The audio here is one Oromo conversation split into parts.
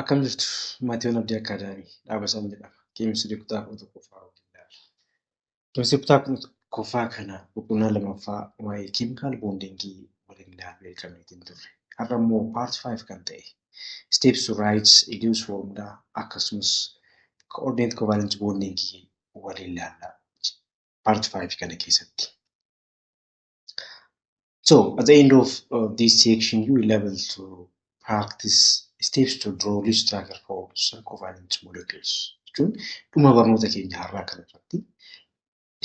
Akkam jirtu Maatiyoon Abdii Akaadaamii Dhaabasaan jedhama. Keemistrii kutaa 11ffaa waliin Keemistrii kutaa 11ffaa kana boqonnaa lammaffaa waa'ee keemikaal boondingii waliin ilaallee kamiitiin turre. Har'a immoo paart 5 kan ta'e steps to write reduce formula akkasumas coordinate covalent boondingii waliin ilaalla. Part 5 kana keessatti. So at the end of this section you will be able to practice steps to draw loose structure for some covalent molecules. Jechuun dhuma barnoota keenya har'aa kanarratti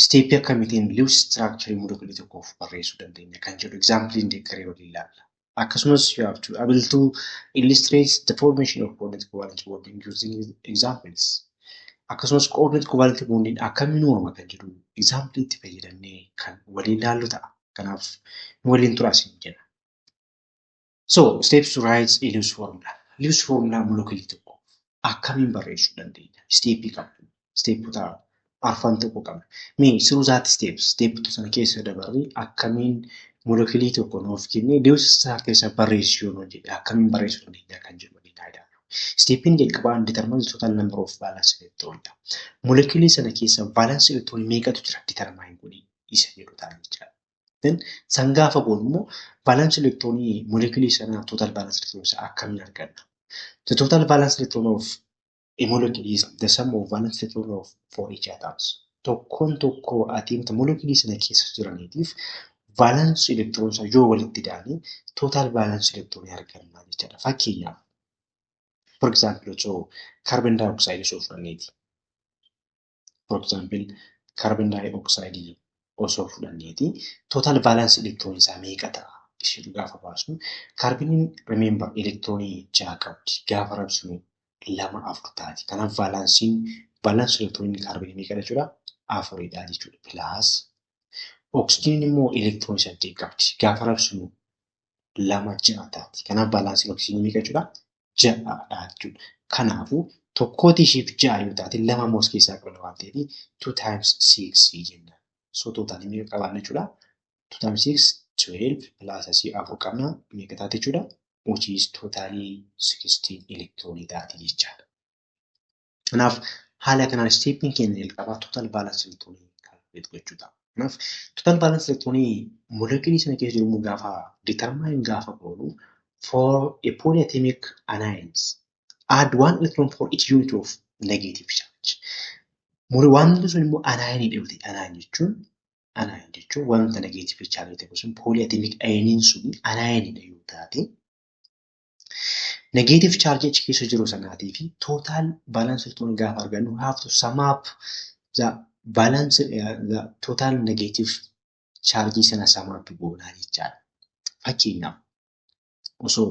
steepii akkamiitiin loose structure molecules tokkoof barreessuu dandeenya kan jedhu example deeggaree waliin ilaalla. Akkasumas you have to able to illustrate the formation of coordinate covalent bonding using examples. Akkasumas coordinate covalent bonding akkamiin uumama kan jedhu example itti fayyadamnee kan waliin ilaallu ta'a. Kanaaf waliin turaasin jenna. So steps to write a loose formula. Loose formula molecules tokko akkamiin barreessuu dandeenya? Steepii qabna. Steepota arfan tokko qabna. Mee through that steps, steepota sana keessa dabarree akkamiin molecules tokko nuuf kennee loose structure keessa barreessuu yoo jedhe akkamiin barreessuu dandeenya kan jedhu waliin ilaallu. Steepiin jalqabaa determine total number of valence electrons. Molecules sana keessa valence electron meeqatu jira determine godhi isa jedhu ta'a jechuudha. Then sangaafa goonummoo valence electron molecule sana total valence electron akkamiin arganna? The total valence electron of a molecule is the sum of valence electron of for each atoms. Tokkoon tokko atomta molecule sana keessa jiraniitiif valence electron yoo walitti daanii total valence electron arganna jechuudha. Fakkeenyaaf for example so carbon dioxide osoo fudhanneeti. For example carbon dioxide osoo fudhanneeti total valence electron isaa meeqa ta'a ishee gaafa baasnu carboniin remember electronii 6 qabdi gaafa rabsinu 2 afur taati. Kanaaf valence electronii carbonii meeqa jechuudha 4dha jechuudha. Plus oxygen immoo electronii 8 qabdi gaafa rabsinu 2 6 taati. Kanaaf valence oxygen meeqa jechuudha 6dha jechuudha. Kanaafuu tokkooti isheef 6 yoo taate 2 immoo keessaa qabna waan ta'eef 2 times 6 jenna. So total meeqa qabaanna jechuudha 2 times 6 12 plus asii 4 qabna meeqa taate jechuudha which is totally 16 electronii taati jechaadha. Kanaaf haala kanaan steepiin keenya jalqabaa total valence electronii calculate gochuudha. Kanaaf total valence electronii molecule sana keessa jiru gaafa determine gaafa goonu for a polyatomic anions add 1 electron for each unit of negative charge. Wanti sun immoo anion dhufti. Anion jechuun wanta negative charge ta'e sun polyatomic ioniin sun anion yoo taate negative charge achi keessa jiru sanaatii fi total valence electron gaafa argannu have to sum up the valence the total negative charge sana sum up goonaa jechaadha. Fakkeenyaaf osoo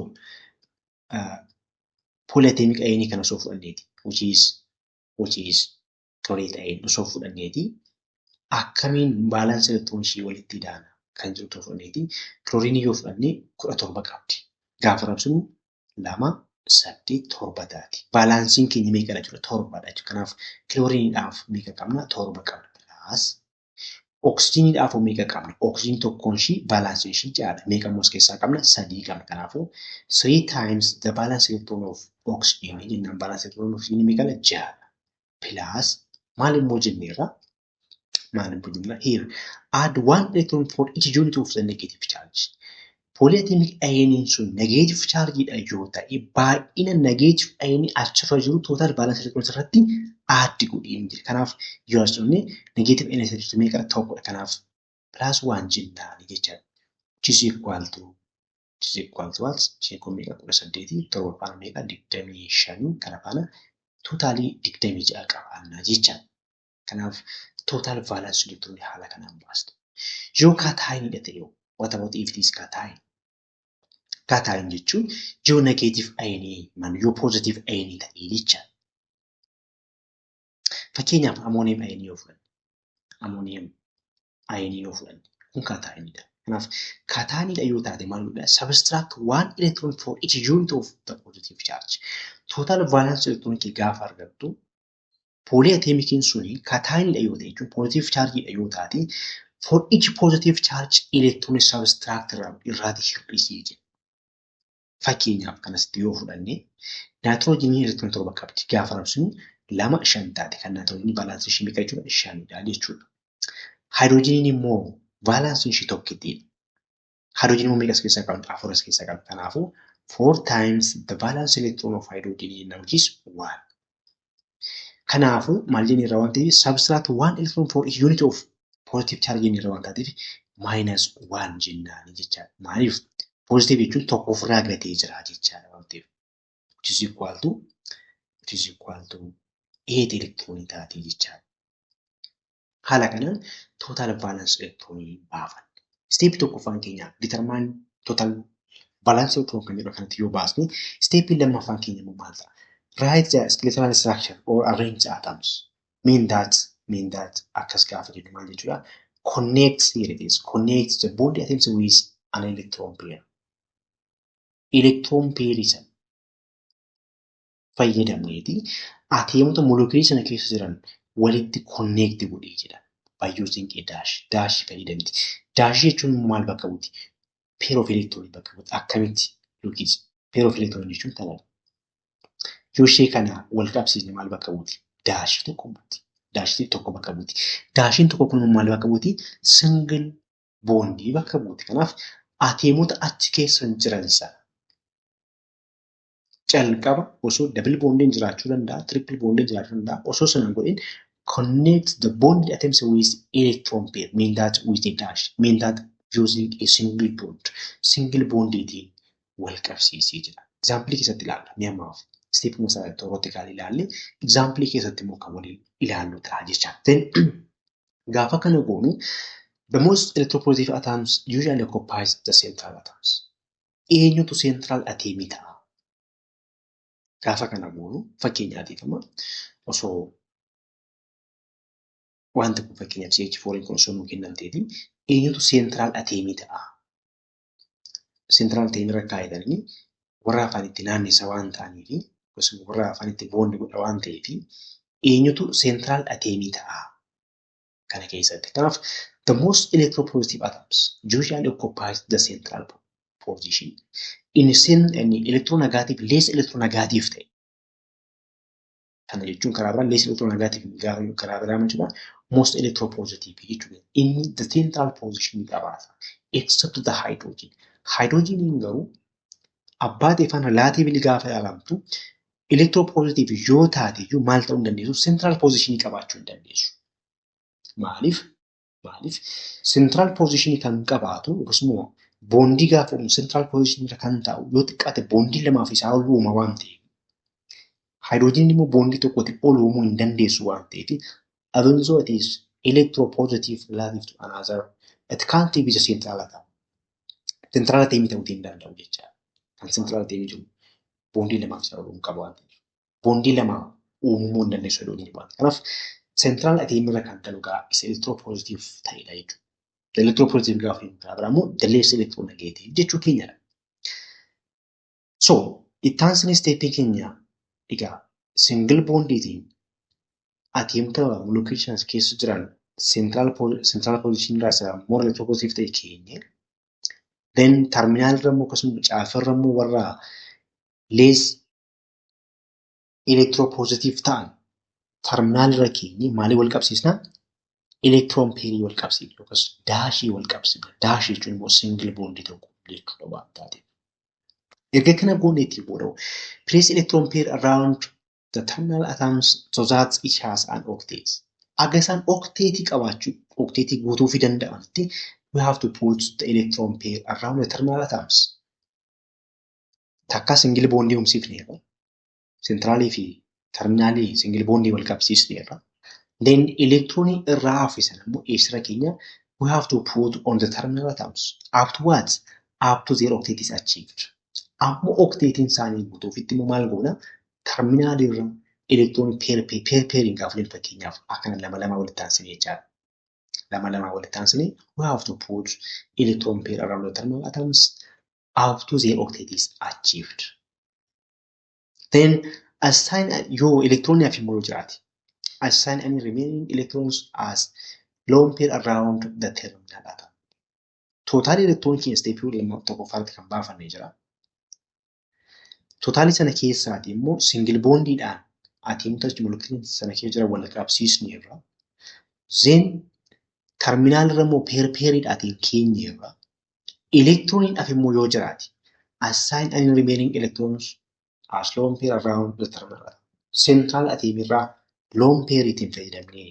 polyatomic ion kana osoo fudhanneeti which is chlorate ion osoo fudhanneeti akkamiin valence electron ishee walitti daana kan jiru osoo fudhanneeti chlorine yoo fudhanne 17 qabdi. Gaafa rabsinu 2 8 7 taati. Valensiin keenya meeqadha jechuudha 7dha jechuudha. Kanaaf chlorineedhaaf meeqa qabna 7 qabna. Plus oxygeniidhaaf meeqa qabna? Oxygen tokkoon ishee valensiin ishee 6dha. Meeqa immoo keessaa qabna 3 qabna. Kanaafuu 3 times the valence electron of oxygen jennaan valence electron of oxygen meeqadha 6dha. Plus maal immoo jenneerra here add 1 electron for each unit of the negative charge. Polyatomic ioniin sun negative charge dha yoo ta'e baay'ina negative ion achirra jiru total valence electron irratti add godheen jira. Kanaaf yoo asumne negative ion irratti meeqa tokkodha. Kanaaf plus 1 jennaan jechaadha. Which is equal to what? Cheekoo meeqa 18 torbaffaan meeqa 25 kana faana totally 26 qabaanna jechaadha. Kanaaf total valence electron haala kanaan baasta. Yoo cation ta'e what about if it is cation? Cation jechuun yoo negative ion yoo positive ion ta'e jechaadha. Fakkeenyaaf ammonium ion yoo fudhanne kun cationidha. Kanaaf cationidha yoo taate maal godha? Subtract 1 electron for each unit of the positive charge. Total valence electron gaafa argattu polyatomic suni cationidha yoo ta'e jechuun positive charge yoo taate for each positive charge electron subtract irraati hir'isii. Fakkeenyaaf kanasitti yoo fudhanne naayitiroojiinii elektiroonii torba qabdi. Gaafa rabsinu 2 5 taate kan naayitiroojiinii baalaansii ishee meeqa jechuudha? 5dha jechuudha. Haayidroojiniin immoo baalaansiin ishee tokkittiidha. Haayidroojiniin immoo meeqa as keessaa qabdi? 4 as keessaa qabdi. Kanaafuu 4 times the valence electron of hydrogen which is 1. Kanaafuu maal jenna irraa waan ta'eef subtract 1 electron for each unit of positive charge jenna irraa waan taateef -1 jennaan jechaadha. Maaliif? Positive jechuun tokko ofirraa gatee jira jechaadha waan ta'eef. Which is equal to 8 electron taate jechaadha. Haala kanaan total valence electron baafan. Step tokkoffaan keenya determine total valence electron kan jedhu kanatti yoo baasne step lammaffaan keenya immoo maal ta'a? Write the skeletal structure or arrange atoms. Mean that akkas gaafa jennu maal jechuudha? Connect here it is. Connect the bond atoms with an electron pair. Electron pair isa fayyadamneeti ateemota molecular sana keessa jiran walitti connect godhee jira. By using a dash. Dash fayyadamti. Dash jechuun maal bakka buuti? Pair of electron bakka buuti. Akkamitti yookiis pair of electron jechuun talaadha. Yoo ishee kana wal qabsiisne maal bakka buuti? Dash tokko buuti. Dash tokko bakka buuti. Dashiin tokko kun maal bakka buuti? Single bondii bakka buuti. Kanaaf ateemota achi keessa jiran sana calqaba osoo double bonding jiraachuu danda'a, triple bonding jiraachuu danda'a. Osoo sanaan godhin connect the bond atoms with electron pair. Mean that with a dash. Mean that using a single bond. Single bond itiin wal qabsiisee jira. Example keessatti ilaalla. Mi'ammaaf step musa theoretical ilaalle example keessatti immoo kan waliin ilaallu ta'a jecha. Then gaafa kana goonu the most electropositive atoms usually occupies the central atoms. Eenyutu central atomii ta'a? Gaafa kana goonu fakkeenyaatiif amma osoo wanta kun fakkeenyaaf CH4 kun osoo nuu kennamteeti eenyutu central atomii ta'a? Central atomii irra kaa'atanii warra afaan itti naannessa waan ta'aniif akkasumas warra afaan itti boonni godha waan ta'eef eenyutu central atomii ta'a kana keessatti. Kanaaf the most electropositive atoms usually occupies the central position. In electronegative less electronegative ta'e. Kana jechuun karaa biraan less electronegative karaa biraan jechuudha. Most electropositive jechuudha. Inni the central position qabaata. Except the hydrogen. Hydrogeniin garuu abbaa ta'eefaan relatively gaafa ilaalamtu electropositive yoo taate iyyuu maal ta'uu hin dandeessu? Central position qabaachuu hin dandeessu. Maaliif central position kan qabaatu akkasumas bondii gaafa central position irra kan taa'u yoo xiqqaate bondii lamaaf isaa ol uuma waan ta'eef. Hydrogen immoo bondii tokkotti ol uumuu hin dandeessu waan ta'eef even though it is electropositive relative to another, it can't be the central atom. Central atom ta'uu hin danda'u jechaadha. Kan central atom jiru bondii lamaaf isaa ol uumuu qaba waan ta'eef. Bondii lama uumuu hin dandeessu hydrogen waan ta'eef. Kanaaf central atom irra kan galu isa electropositive ta'edha jechuudha. The electropositive gaafa hin taa'amu the less electronegative jechuu keenyadha. So itti aansine stepping keenya egaa single bondiitiin ateemota molecular keessa jiran central position irraa isa more electropositive ta'e keenya. Then terminal irra immoo akkasumas caafarra immoo warra less electropositive ta'an terminal irra keenya maalii wal qabsiisna? Electron pair wal qabsiifna yookaas daashii wal qabsiifna. Daashii jechuun immoo single bondii tokko jechuudha waan taateef. Erga kana goonee booda place electron pair around the terminal atoms so that each has an octet. Aga isaan octetii qabaachuu octetii guutuu fi danda'anitti we have to put the electron pair around the terminal atoms. Takka single bondii uumsifneerra. Centraalii fi terminaalii single bondii wal qabsiisneerra. Then electroni irraa hafan immoo eessira keenya we have to put on the terminal atoms. Up to what? Up to their octet is achieved. Ammoo octetiin isaanii guutuufitti immoo maal goona? Terminaalii irra electroni pairing gaafa leen fakkeenyaaf akkana lama walitti aansine jechaadha. Lama walitti aansine we have to put electron pair around the terminal atoms up to their octet is achieved. Then assign your electroni hafi immoo jiraati. Assign any remaining electrons as lone pair around the terminal atom. Total electron keenya step tokkoffaatti kan baafannee jira. Totaalii sana keessaati immoo single bondiidhaan atiimota molecular sana keessa jiran wal qabsiisni irra. Then terminaal irra immoo peeriidhaatiin keenya irra. Electroniidhaaf immoo yoo jiraate assign any remaining electrons as lone pair around the terminal. Central atom irraa lone pair ittiin fayyadamnee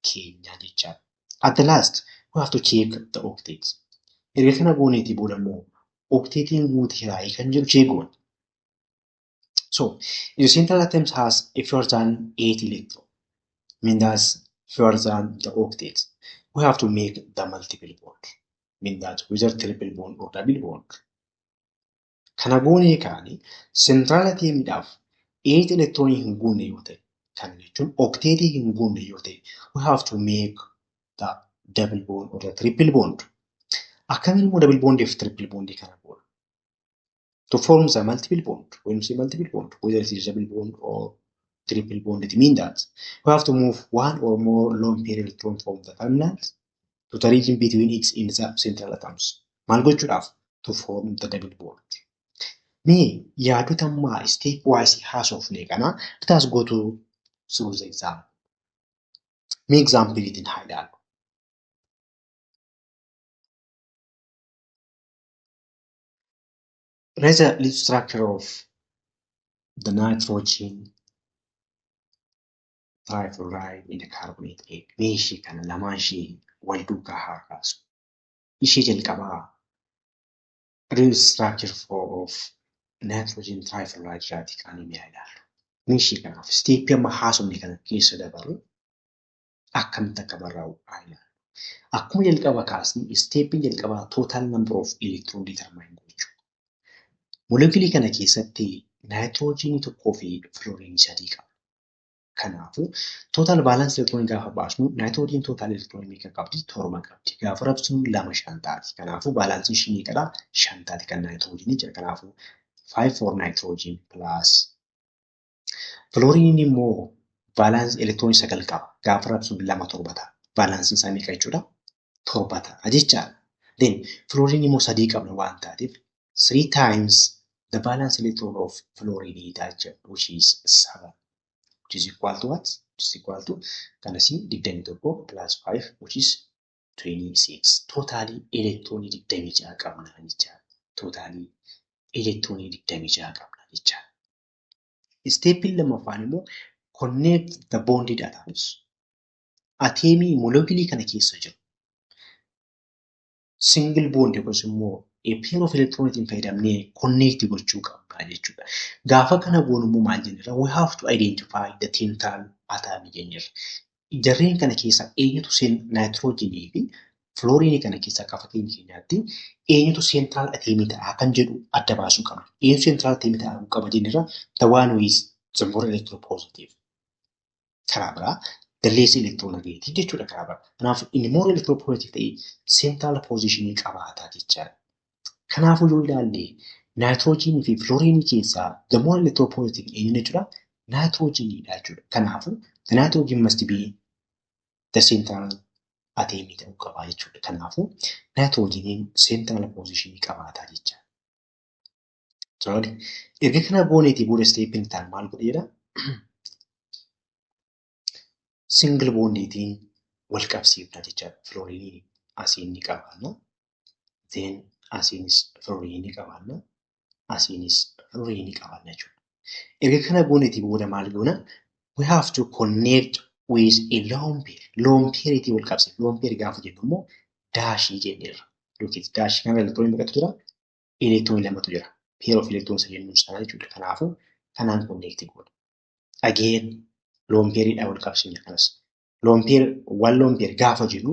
keenya jechaadha. At the last, we have to check the octets. Erga kana gooneetii booda immoo octetiin guuteeraa kan jiru check goona. So, if the central atom has a fewer than 8 electrons, mean that's fewer than the octets, we have to make the multiple bond. Mean that whether triple bond or double bond. Kana goonee kaani central atomiidhaaf 8 electron hin guunne yoo ta'e, kan jechuun octetii hin guunne yoo ta'e, we have to make the double bond or the triple bond. Akkamiin immoo double bond fi triple bond kana goona? To form the multiple bond, when we say multiple bond, whether it is double bond or triple bond, it means that we have to move one or more lone pair electron from the terminals to the region between its in the central atoms. Maal gochuudhaaf? To form the double bond. Mee yaadota ammaa step wise haasofne kana let us go to through the example. Mee example itiin haa ilaallu. Raise the little structure of the nitrogen trifluoride in the carbonate egg. Mee ishee kana lamaan ishee wal duukaa haa kaasu. Ishee jalqabaa real structure of nitrogen trifluoride irraati kan inni ilaallu. Mee ishee kanaaf step amma haasofne kana keessa dabalu akkamitti akka barraa'u haa ilaallu. Akkuma jalqaba kaasni stepin jalqabaa total number of electron determine gochuu. Molecular kana keessatti nitrogen tokkoo fi fluorine sadii qaba. Kanaafuu total balance electron gaafa baasnu nitrogen total electron meeqa qabdi? 7 qabdi. Gaafa rabsinu 2 5 taati. Kanaafuu balance ishee meeqadha? 5 taati kan nitrogen jira. Kanaafuu 5 for nitrogen plus fluorine immoo balance electron 9 qaba. Gaafa rabsinu 2 7 ta'a. Balance isaa meeqa jechuudha? 7 ta'a jechaadha. Then fluorine immoo 3 qabna waan taateef 3 times the balance electron of fluorine which is 7. Which is equal to what? Which is equal to kanasi 21 plus 5 which is 26. Totally electron 26 qabna jechaadha. Totally electron 26 qabna jechaadha. Stepin lamaffaan immoo connect the bonded atoms. Atomii molecular kana keessa jiru. Single bond yookiin immoo a pair of electrons ittiin fayyadamnee connect gochuu qabna jechuudha. Gaafa kana goonu immoo maal jenna? We have to identify the central atom jenna. Jarreen kana keessa eenyutu nitrogenii fi fluorine kana keessa akka fakkeenya keenyaatti eenyutu central atom ta'a kan jedhu adda baasuu qabna. Eenyu central atom ta'uu qaba jenna? The one who is the more electropositive. Karaa biraa the less electronegative jechuudha karaa biraa. Kanaaf inni more electropositive ta'e central position qabaata jechaadha. Kanaafuu yoo ilaalle nitrogen fi fluorine keessaa the more electropositive eenyu jechuudha? Nitrogenidha jechuudha. Kanaafuu the nitrogen must be the central atom ta'uu qaba jechuudha. Kanaafuu nitrogeniin central position qabaata jechaadha. Sorry. Erga kana gooneetii booda stepin ta'an maal godheedha? Single bonditiin wal qabsiifna jechaadha. Fluorine asiin ni qabaanna. Then asiinis fluorine ni qabaanna. Asiinis fluorine ni qabaanna jechuudha. Erga kana gooneetii booda maal goona? We have to connect with a lone pair. Lone pair itti wal qabsiif. Lone pair gaafa jennu immoo daashii jenneerra. Yookiin daashii kana electron meeqatu jira? Electron 2tu jira. Pair of electrons jennuun sana jechuudha. Kanaafuu kanaan connect goona. Again lone pair wal qabsiifna kanas. Lone pair gaafa jennu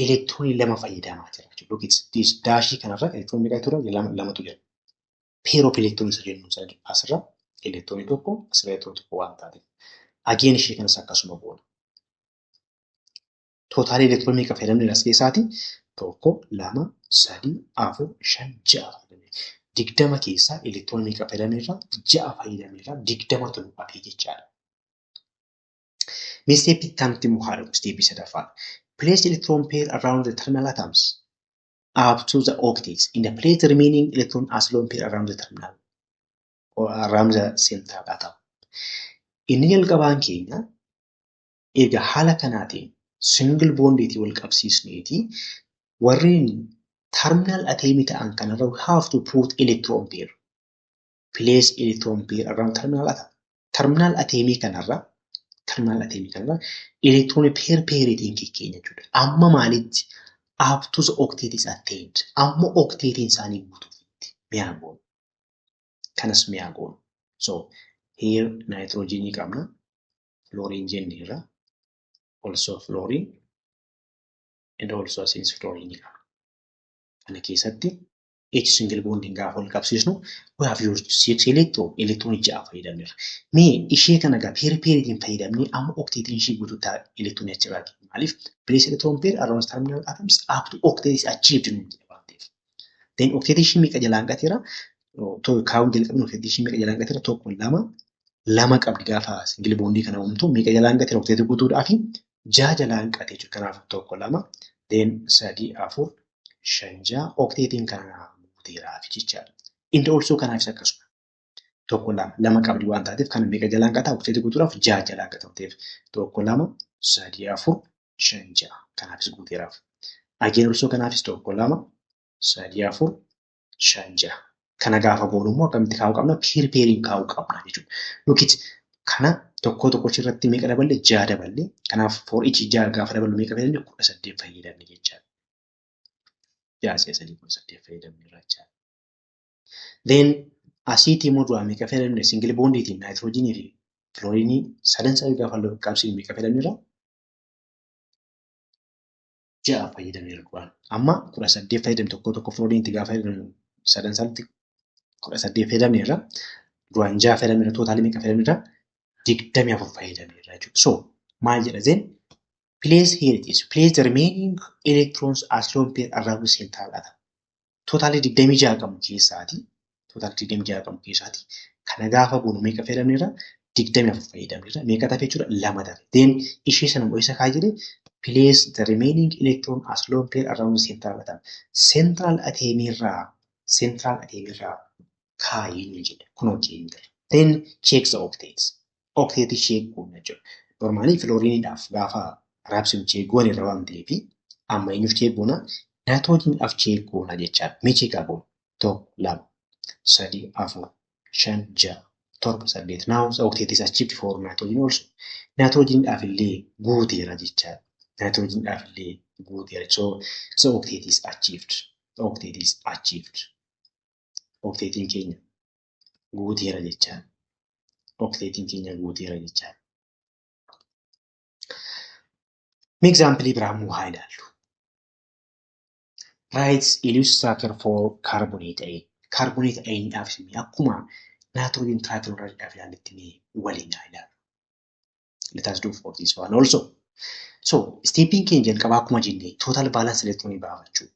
electron 2 fayyadamaa jira jechuudha. Yookiin daashii kanarra electron meeqatu jira? 2tu jira. Pair of electrons jennuun sana asirra electron tokko asirra electron tokko waan taateef. Again ishee kanas akkasuma goona. Total electron meeqa fayyadamne as keessaati? 1 2 3 4 5 6 20 keessaa electron meeqa fayyadamneerra? 6 fayyadamneerra 20tu nu qabee jechaadha. Mee step itti immoo haa dhaqnu step sadaffaa. Place electron pair around the terminal atoms up to the octets in the place the remaining electron as lone pair around the terminal ramza sentraalaa ta'u. Inni jalqabaan keenya egaa haala kanaatiin single bondiitii wal qabsiisneeti warreen terminal atomii ta'an kanarra we have to put electron pair. Place electron pair around terminal atom. Terminal atomii kanarra electron pairitiin kikkeenya jechuudha. Amma maalitti up to the octet is attained. Amma octetiin isaanii guutuufitti mi'aa goonu. Kanas mi'aa goonu. So here nitrogenii qabna. Fluorine jenneerra. Also fluorine and also since fluorine qabna. Kana keessatti H single bonding gaafa wal qabsiisnu we have used 6 electron ja'a fayyadamneerra. Mee ishee kana gaa pairitiin fayyadamnee amma octetiin ishee guutuu ta'a electron achirraa kenna. Maaliif place electron pair around terminal atoms up to octet is achieved nu jedha waan ta'eef. Then octet ishee meeqa jalaan qateera? Kaawun jalqabni octet ishee meeqa jalaan qateera? Tokko lama qabdi gaafa single bondii kana uumtu meeqa jalaan qateera octet guutuudhaafi ja'a jalaan qate jechuudha. Kanaaf tokko lama then 3 4 5 6 octetiin kana guuteeraaf jechaadha. Inni also kanaafis akkasuma. Tokko lama qabdi waan taateef kana meeqa jalaan qataa octet guutuudhaaf ja'a jalaan qatamteef tokko lama 3 4 5 6 kanaafis guuteeraaf. Again also kanaafis tokko lama 3 4 5 6 kana gaafa goonu immoo akkamitti kaa'uu qabna? Pairiin kaa'uu qabna jechuudha. Yookiin kana tokko irratti meeqa daballe? 6 daballe. Kanaaf for each 6 gaafa daballu meeqa fayyadamne? 18 fayyadamne jechaadha. 6 fayyadamne jechaadha. Then asiitii immoo du'aa meeqa fayyadamne? Single bondiitiin nitrogenii fi fluorinii sadan gaafa qabsiin meeqa fayyadamneerra? 6 fayyadamneerra du'aan. Amma 18 fayyadamne tokko fluoriniitti gaafa fayyadamne sadan 18 fayyadamneerra. Du'aan 6 fayyadamneerra tootaalii meeqa fayyadamneerra? 24 fayyadamneerra jechuudha. So maal jedha then? Place here it is. Place the remaining electrons as lone pair around the central atom. Tootaalii 26 qabu keessaati. Kana gaafa goonu meeqa fayyadamneerra? 24 fayyadamneerra. Meeqa tafe jechuudha? 2 tafe. Then ishee sana immoo isa kaa jedhe place the remaining electron as lone pair around the central atom. Central atomirraa kaayee jedha. Kun hojii then check the octets. Octet check goona jechuudha. Normally fluoriniidhaaf gaafa raabsiin check goone irra waan ta'eef amma eenyuuf check goona? Nitrogeniidhaaf check goona jechaadha. Mee check goona? Tokko lama 3 4 5 6 7 8 now the octet is achieved for nitrogen also. Nitrogeniidhaaf illee guuteera jechaadha. So octet is achieved. Octetiin keenya guuteera jechaadha. Example biraamuu haa ilaallu. Write Lewis structure for carbonate A. Carbonate A dhaaf simii akkuma nitrogen trichloride'aaf ilaalletti waliin haa ilaallu. Let us do for this one also. So stepping keenya jalqabaa akkuma jennee total balance electronii baafachuu.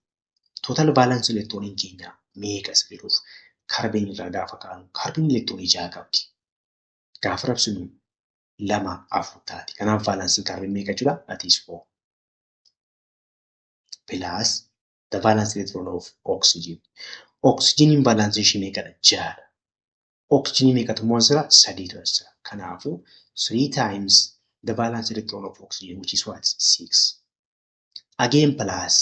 Total balance electronii keenya meeqa jedhuuf carbon irraa gaafa kaanu carbon electronii 6 qabdi. Gaafa rabsinu 2 4 taati. Kanaaf balance carbon meeqa jechuudha? That is 4. Plus the valence electron of oxygen. Oxygen in balance ishee meeqadha? 6. Oxygen meeqatu immoo asirra? 3 tu asirra. Kanaafuu 3 times the valence electron of oxygen which is what? 6. Again plus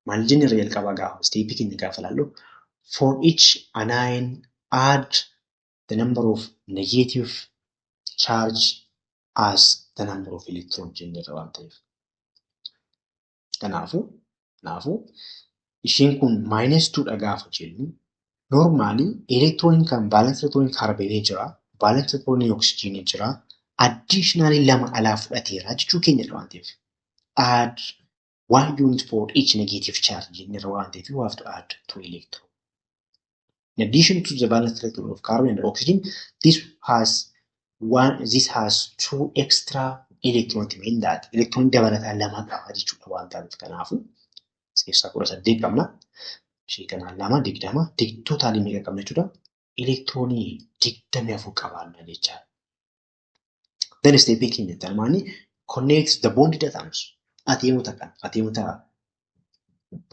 maal jenne irra jalqabaa gaafa step keenya gaafa ilaallu for each anion add the number of negative charge as the number of electron jenne irra waan ta'eef. Kanaafuu ishiin kun -2 dha gaafa jennu normally electron kan valence electron carbon jira, valence electron oxygen jira, additionally 2 alaa fudhateera jechuu keenya waan ta'eef. Add 1 unit for each negative charge jenne irra waan ta'eef you have to add 2 electron. In addition to the valence electron of carbon and oxygen, this has 2 extra electrons in that electron dabalataa 2 qaba jechuudha waan ta'eef. Kanaafuu keessaa 18 qabna. Ishee kanaan 2 20 tootaalii meeqa qabna jechuudha? Electronii 24 qabaanna jechaadha. Then step keenya tarmaanii connect the bonded atoms. Ateemota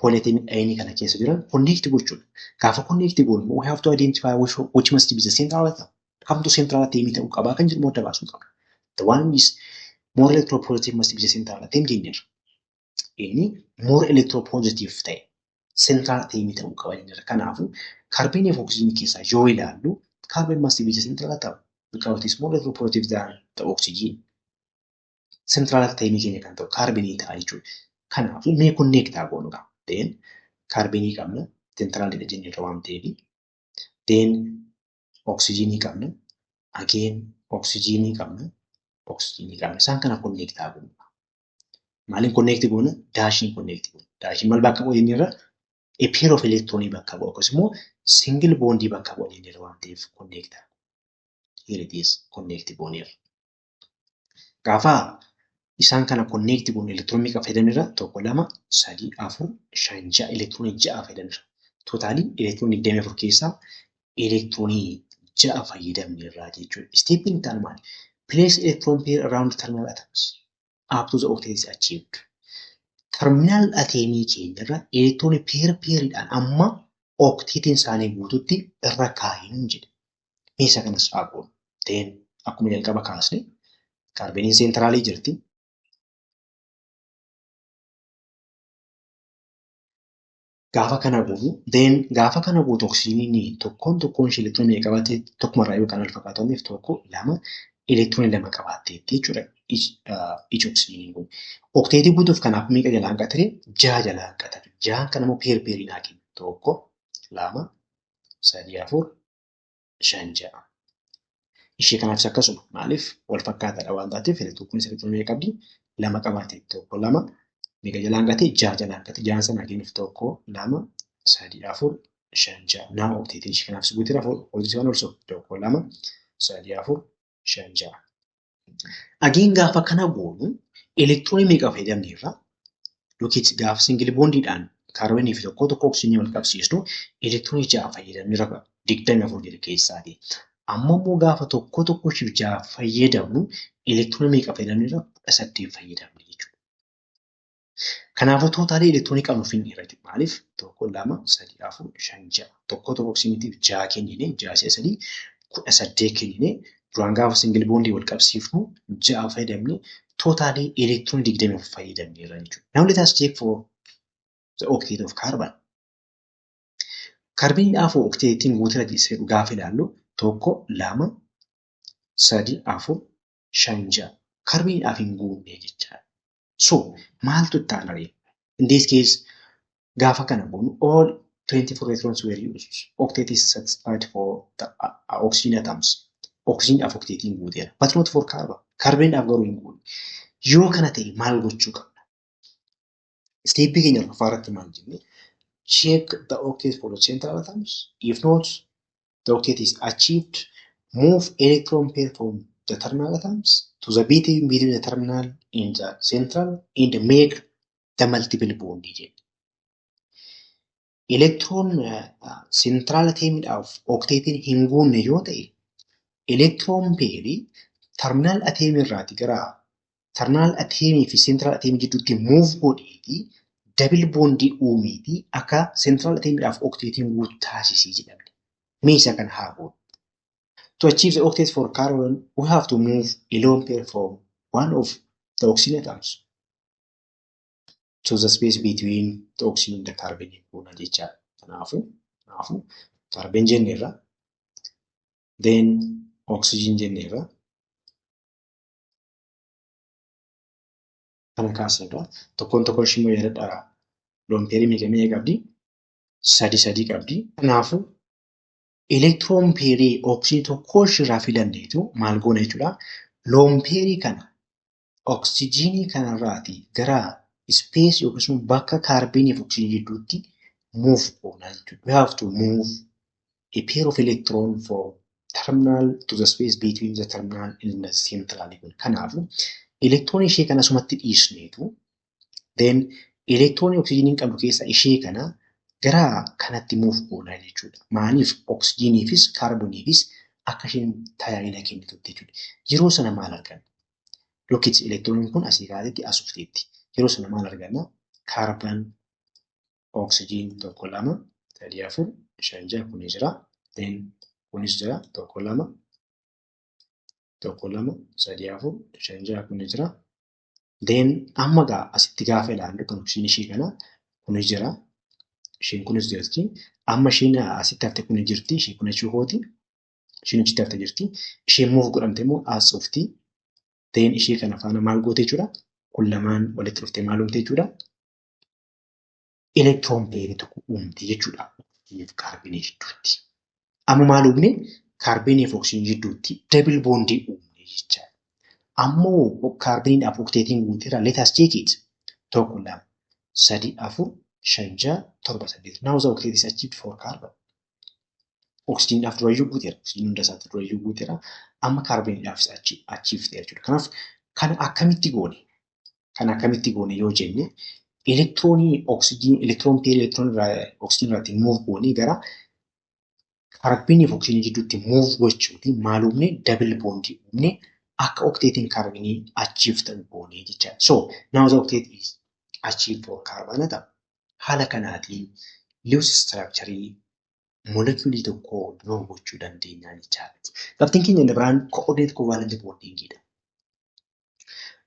polyatomic ion kana keessa jiran connect gochuudha. Gaafa connect goonu we have to identify which must be the central atom. kamtu central atom ta'uu qabaa kan jedhamu adda baasuu qabna. The one is more electropositive must be the central atom jenneerra. Inni more electropositive ta'e central atom ta'uu qaba jenneerra. Kanaafuu carbon fi oxygen keessaa yoo ilaallu carbon must be the central atom because it is more electropositive than the oxygen. Central atom keenya kan ta'u carbon ta'a jechuudha. Kanaafuu mee connect haa goonu qaba. Then carbon qabna central jenneerra waan ta'eef. Then oxygen qabna. Again oxygen qabna. Oxygen qabna. Isaan kana connect haa goonu. Maaliin connect goona? Daashiin connect goona. Daashiin maal bakka bu'a jenneerra? A pair of electronii bakka bu'a akkasumas immoo single bondii bakka bu'a jenneerra waan ta'eef connect. Here it is connect gooneerra. Gaafa isaan kana connect goone electronii meeqa fayyadamneerra? 1 2 3 4 5 6 electronii 6 fayyadamneerra. Totaalii electronii 24 keessaa electronii 6 fayyadamneerra jechuudha. Stepin ta'an maali? Place electron pair around terminal atoms. Up to the octet is achieved. Terminal atomii keenyarra electron pairiidhaan amma octetiin isaanii guututti irra kaa'in jedhe. Meeshaa kanas faagoon. Then akkuma jalqaba kaasne kaarboniin sentraalii jirti. Gaafa kana guutu then gaafa kana guutu oksijiniin tokkoon ishee electron meeqa qabattee tokkumarraa yookaan al fakkaatameef tokko lama electron lama qabatteetti jechuudha. Each oxygen kun. Octetii guutuuf kanaaf meeqa jalaan qaxire? 6 jalaan qaxire. 6 kana immoo pairiin haa kennu. 1 2 3 4 5 6. Ishee kanaafis akkasuma maaliif wal fakkaataadha waan taateef electron kun electron meeqa qabdi? 2 qabatte 1 2 meeqa jalaan qaxire? 6 jalaan qaxire. 6 sana kennuuf 1 2 3 4 5 6. Naa octetii ishee kanaafis guuteera oolchise waan olso 1 2 3 4 5 6. Again gaafa kana goonu electron meeqa fayyadamneerra? Lookit gaafa single bondiidhaan kaarbonii fi tokko oksijiinii wal qabsiisnu electron 6 fayyadamneerra 24 jedhe keessaati. Amma immoo gaafa tokko 6 fayyadamnu electron meeqa fayyadamneerra? 18 fayyadamne jechuudha. Kanaafuu tootaalii electronii qabnu finneerra jechuudha. Maaliif? 1 2 3 4 5 6. Tokko oksijiiniitiif 6 kennine 6 3 18 kennine duraan gaafa single bondii wal qabsiifnu 6 fayyadamne totally electron 24 fayyadamneerra jechuudha. Now let us check for the octet of carbon. Carboniidhaaf octetiin guuteera jedhu gaafa ilaallu 1 2 3 4 5 6. Carboniidhaaf hin guunne jechaadha. So maaltu itti aanaree? In this case gaafa kana goonu all 24 electrons were used. Octet is satisfied for the oxygen atoms. Oxygen of octetiin guuteera. But not for carbon. Carbon of garuu hin guunne. Yoo kana ta'e maal gochuu qabna? Step keenya lafaarratti maal jenne? Check the octet for the central atoms. If not, the octet is achieved. Move electron pair from the terminal atoms to the between the terminal and the central and make the multiple bond. Electron central atom of octetiin hin guunne yoo ta'e electron pair terminal atom irraati gara terminal atom fi central atom gidduutti move godheeti double bondii uumeeti akka central atom of octetiin guutuu taasisii jedhamne. Meeshaa kan haa goonu. To achieve the octet for carbon, we have to move a lone pair from one of the oxygen atoms to the space between the oxygen and the carbon. jechaadha. Kanaafuu carbon jenneerra then oxygen jenneerra kana kaasneerra tokkoon ishee immoo yaadadhaa lone pair meeqa qabdi? 3 qabdi. Kanaafuu electron pair oxygen tokko irraa filanneetu maal goona jechuudha? Lone pair kana oxygenii kanarraati gara space yookiin bakka carbonii fi oxygen gidduutti move goona jechuudha. We have to move a pair of electron from terminal to the space between the terminal and the central. Kanaafuu electron ishee kana sumatti dhiisneetu then electron oxygenii qabdu keessa ishee kana gara kanatti move goona jechuudha. Maaliif oxygeniifis carboniifis akka isheen tajaajila kennitutti jechuudha. Yeroo sana maal arganna? Lookit electroniin kun asii kaatetti as dhufteetti. Yeroo sana maal arganna? Carbon, oxygen 1 2 3 4 5 6 kunis jira. Then kunis jira 1 2 tokko lama sadii afur shan jaha kun jira. Then amma gaa asitti gaafa ilaallu kan oksijiin ishee kana kun jira. Isheen kunis jirti. Amma isheen asitti hafte kun jirti. Isheen kun achii hooti. Isheen achitti hafte jirti. Isheen muuf godhamte immoo as dhufti. Then ishee kana faana maal goote jechuudha? Kun lamaan walitti dhuftee maal uumte jechuudha? Elektiroon peerii tokko uumte jechuudha. Kaarbinii jidduutti. Amma maal uumne? Kaarbinii fi oksijiin jidduutti dabil boondii uumne jecha. Ammoo kaarbiniin okteetiin guuteera. Let us check it. Tokko lama sadii afur shan jaha torba saddeet. Now the octet is achieved for carbon. Oksijiinaaf durayyuu guuteera. Oksijiin hunda isaatti durayyuu guuteera. Amma kaarbiniidhaaf achieved jechuudha. Kanaaf kan akkamitti goone? Kan akkamitti goone yoo jenne elektiroonii oksijiin elektiroon peerii elektiroon oksijiin irratti muuf goone gara kaarbinii fi oksijiin jidduutti muuf gochuuti maal uumne dabil boondii uumne akka okteetiin kaarbinii achieve ta'u goone jecha. So now the octet is achieved for carbon atom. Haala kanaatiin Lewis structure molecuulii tokko draw gochuu dandeenya jechaadha. Qabxiin keenya inni biraan coordinate covalent bonding dha.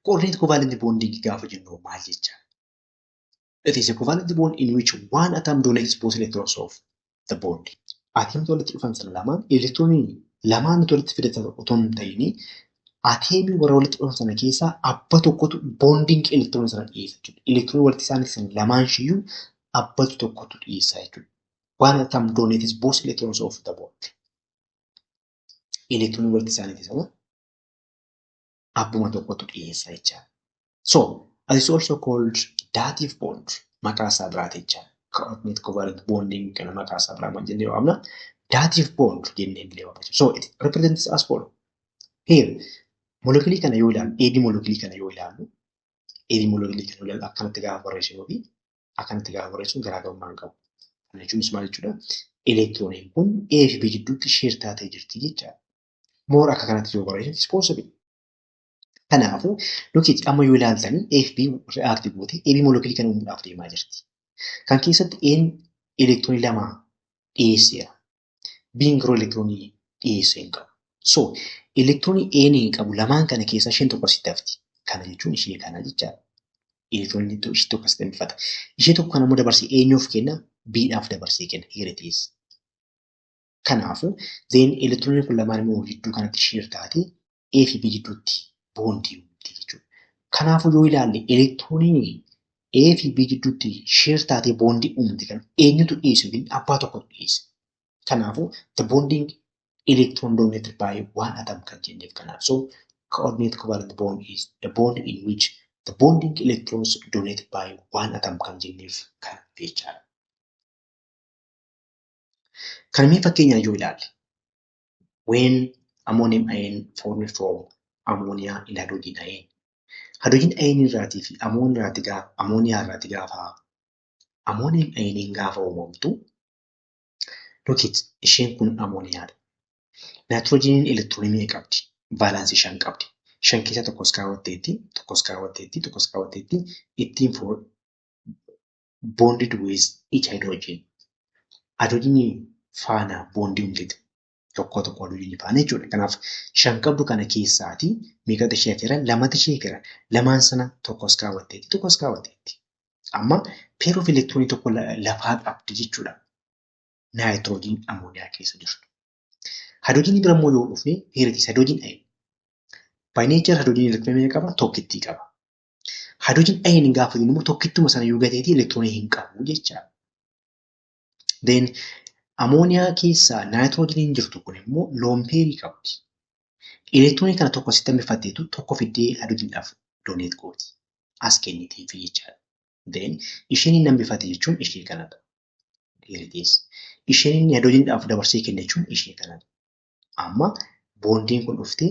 Coordinate covalent bonding gaafa jennu maal jecha? It is a covalent bond in which one atom donates both electrons of the bond. Atomii walitti dhufan sana lamaan elektiroonii lamaan walitti fidatan otoo hin ta'in atomii warra walitti dhufan sana keessaa abba tokkotu bonding elektiroonii sana dhiyeessa jechuudha. Elektiroonii walitti isaanii lamaan shiyyuu abbatu tokkotu dhiyeessa jechuudha. One atom donates both electrons of the bond. Elektiroonii walitti isaanii sana abbuma tokkotu dhiyeessa jechaadha. So, it is also called dative bond. Maqaa isaa biraati jechaadha. Coordinate covalent bonding kana maqaa isaa biraa maal jennee waamna? Dative bond jennee illee waamna. So, it represents as follows. Here, molecuulii kana yoo ilaallu, AB molecuulii kana yoo ilaallu, akkanatti gaafa barreessinu fi akkanatti gaafa barreessuun garaagarummaa hin qabu. Kana jechuunis maal jechuudha? Elektirooniin kun A fi B jidduutti sheer taatee jirti jechaadha. Moora akka kanatti yoo barreessan is possible. Kanaafuu nuti amma yoo ilaaltanii A fi B react goote AB molecuulii kana uumuudhaaf deemaa jirti. Kan keessatti A'n elektiroonii lama dhiyeesseera. B'n garuu elektiroonii dhiyeessee hin qabu. So, elektiroonii A'n qabu lamaan kana keessaa isheen tokko asitti hafti. Kana jechuun ishee kana jechaadha. Elektiroonii ishee tokko asitti hambifata. Ishee tokko kana immoo dabarsee eenyuuf kenna? B'dhaaf dabarsee kenna. Here it is. Kanaafuu then elektiroonii kun lamaan immoo jidduu kanatti sheer taatee A fi B jidduutti boondii uumti jechuudha. Kanaafuu yoo ilaalle elektiroonii A fi B jidduutti sheer taatee boondii uumti kan eenyutu dhiyeessu fi abbaa tokkotu dhiyeesse. Kanaafuu the bonding electron dominated by one atom kan jenneef kanaaf. So coordinate covalent bond is the bond in which the bonding electrons dominated by one atom kan jenneef kan jechaadha. Kan mee fakkeenyaa yoo ilaalle when ammonium ion formed from ammonia in hydrogen ion. Hydrogen ion irraatii fi ammonia irraati gaafa ammonium ioniin gaafa uumamtu look it isheen kun ammoniyaadha. Nitroogeniin elektiroonii meeqa qabdi? Baalaansii 5 qabdi. 5 keessaa tokkos kaawwatteetti ittiin for bonded with each hydrogen. Hydrogenii faana bondii uumteeti. Tokko hydrogenii faana jechuudha. Kanaaf 5 qabdu kana keessaati meeqatu ishee hafeera? 2tu ishee hafeera. Lamaan sana tokkos kaawwatteetti. Amma pair of elektiroonii tokko lafaa qabdi jechuudha. Nitroogeniin ammoniyaa keessa jirtu. Hydrogenii bira immoo yoo dhufne here it is hydrogen ion. By nature hydrogen elektiroonii meeqa qaba? Tokkittii qaba. Hydrogen ion gaafa jennu immoo tokkittuma sana yoo gateetii elektiroonii hin qabu jechaadha. Then ammoniyaa keessaa nitroogeniin jirtu kun immoo lone pairii qabdi. Elektiroonii kana tokko asitti hambifatteetu tokko fiddee hydrogeniidhaaf donate gooti. As kenniteef jechaadha. Then isheen inni hambifate jechuun ishee kanadha. Here it is. Isheen inni hydrogeniidhaaf dabarsee kenne jechuun ishee kanadha. Amma boondiin kun dhuftee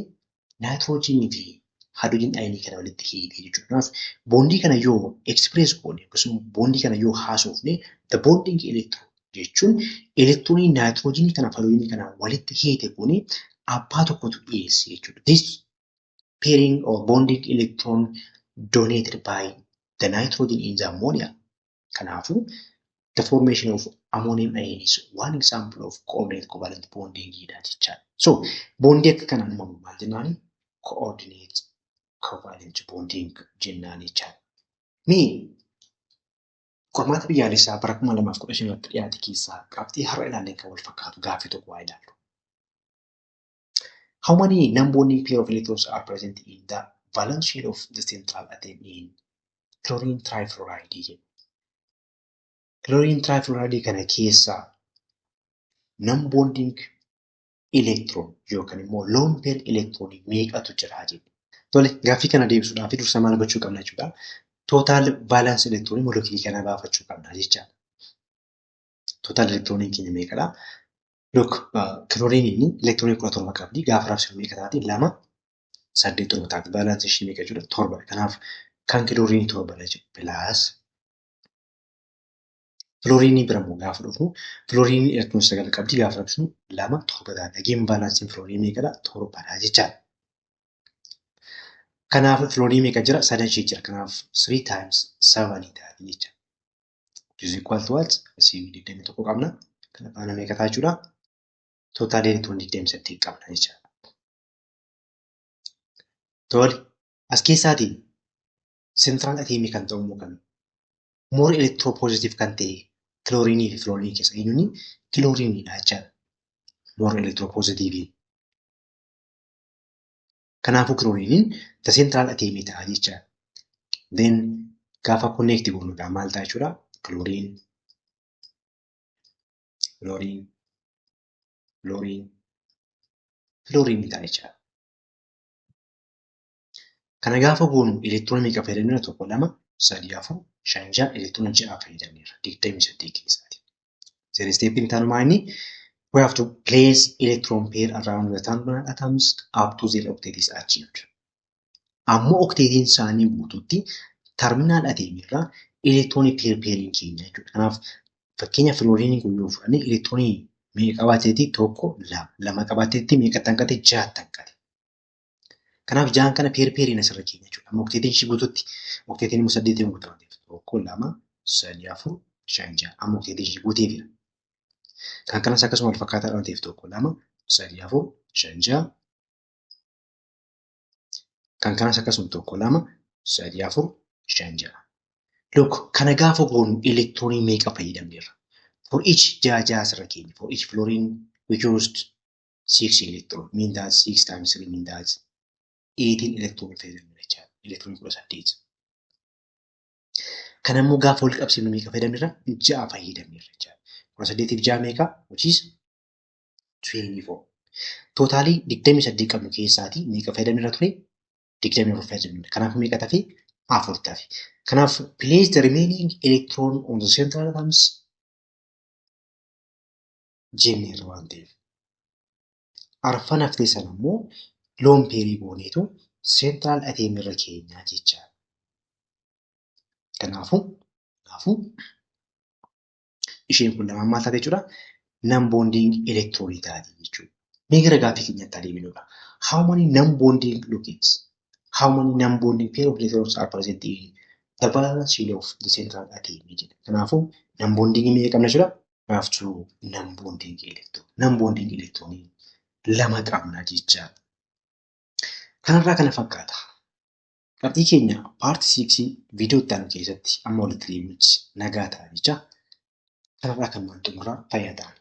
nitroogenii fi hydrogen ion kana walitti hidhee jechuudha. Kanaaf boondii kana yoo express goone akkasuma boondii kana yoo haasofne the bonding electron jechuun elektiroonii nitroogenii kana fi hydrogenii kana walitti hidhe kun abbaa tokkotu dhiyeesse jechuudha. This pairing or bonding electron donated by the nitrogen in the ammonia. Kanaafuu the formation of ammonium ion is one example of coordinate covalent bonding jechaadha. So bondii akka kanaan uumamu maal jennaani? coordinate covalent bonding jennaan jechaadha. Mee qormaata biyyaalessaa bara 2015 dhiyaate keessaa qabxii har'a ilaalleen kan wal fakkaatu gaaffii tokko waa ilaallu. How many non-bonding pair of electrons are present in the valence shell of the central atom in chlorine trifluoride? Chlorine trifluoride kana keessaa non-bonding electron yookaan immoo lone pair electronii meeqatu jira jedhu. Tole gaaffii kana deebisuudhaaf dursa maal gochuu qabna jechuudha. Total valence electronii molecuulii kana baafachuu qabna jechaadha. Total electronii keenya meeqadha? Look, chlorine electronii 17 qabdi. Gaafa raabsinu meeqa taati? 2 8 7 taati. Valence ishee meeqa jechuudha? 7. Kanaaf kan chlorine 7 jechuudha. Plus fluorine birammoo gaafa dhufnu fluorine electronii 9 qabdi. Gaafa raabsinu 2 7 taati. Again valence fluorine meeqadha? 7 jechaadha. Kanaaf fluorine meeqa jira? 3 ishee jira. Kanaaf 3 times 7 taati jechaadha. Which is equal to what? Asii 21 qabna. Kana faana meeqa ta'a jechuudha? Total electron 28 qabna jechaadha. Tole as keessaatii central atom kan ta'u immoo kan more electropositive kan ta'e chlorine fi fluorine keessa eenyuuni? Chlorine dha jechaadha. More electropositive. Kanaafuu chlorine the central atom ta'a jechaadha. Then gaafa connect goonudha maal ta'a jechuudha? Chlorine ta'a jechaadha. Kana gaafa goonu elektiroonii meeqa fayyadamneera? 1 2 3 4 5 6 elektiroonii 6 fayyadamneera 28 keessaati. Then step in taanu inni we have to place electron pair around the terminal atoms up to their octet is achieved. Ammoo octetiin isaanii guutuutti terminal atom irraa elektiroonii pair pairing keenya jechuudha. Kanaaf fakkeenya fluorine kun yoo fudhanne elektiroonii meeqa qabaateetti? 1 2 2 qabaateetti meeqa tanqate? 6 tanqate. Kanaaf 6 kana pair pairing asirra keenya jechuudha. Amma octetiin ishee guutuutti octetiin immoo 8 guutuu waan ta'eef 1 2 3 4 5 6 amma octetiin ishee guuteefira. Kan kanas akkasuma wal fakkaataa waan ta'eef 1 2 3 4 5 6 kan kanas akkasuma 1 2 3 4 5 6. Look, kana gaafa goonu elektiroonii meeqa fayyadamneerra? For each jaja asirra keenya. For each fluorine we used 6 electron. Mean that 6 times 3 mean that 18 electron fayyadamneera jechaadha. Elektiroonii 18. Kana immoo gaafa wal qabsiifnu meeqa fayyadamneerra? 6 fayyadamneerra jechaadha. 18 fi 6 meeqa? Which is 24. Totaalii 28 qabnu keessaatii meeqa fayyadamneerra ture? 24 fayyadamneerra. Kanaaf meeqa tafe? 4 tafe. Kanaaf place the remaining electron on the central atoms jenneerra waan ta'eef. Arfan haftee sana immoo lone pair gooneetu central atom irra keenyaa jechaadha. Kanaafuu isheen kun lamaan maal taate jechuudha? Non-bonding electron taate jechuudha. Mee gara gaaffii keenyatti adeemnudha. How many non-bonding lookets? How many non-bonding pair of electrons are present in the valence shell of the central atom? Kanaafuu non-bonding meeqa qabna jechuudha? We have to non-bonding electron. Non-bonding electron lama qabna jechaadha. Kanarraa kana fakkaata. Qabxii keenya paartii 6 viidiyoo itti aanu keessatti amma walitti deebinutti nagaa ta'a jecha. Kanarraa kan waan xumuraa fayyaa ta'an.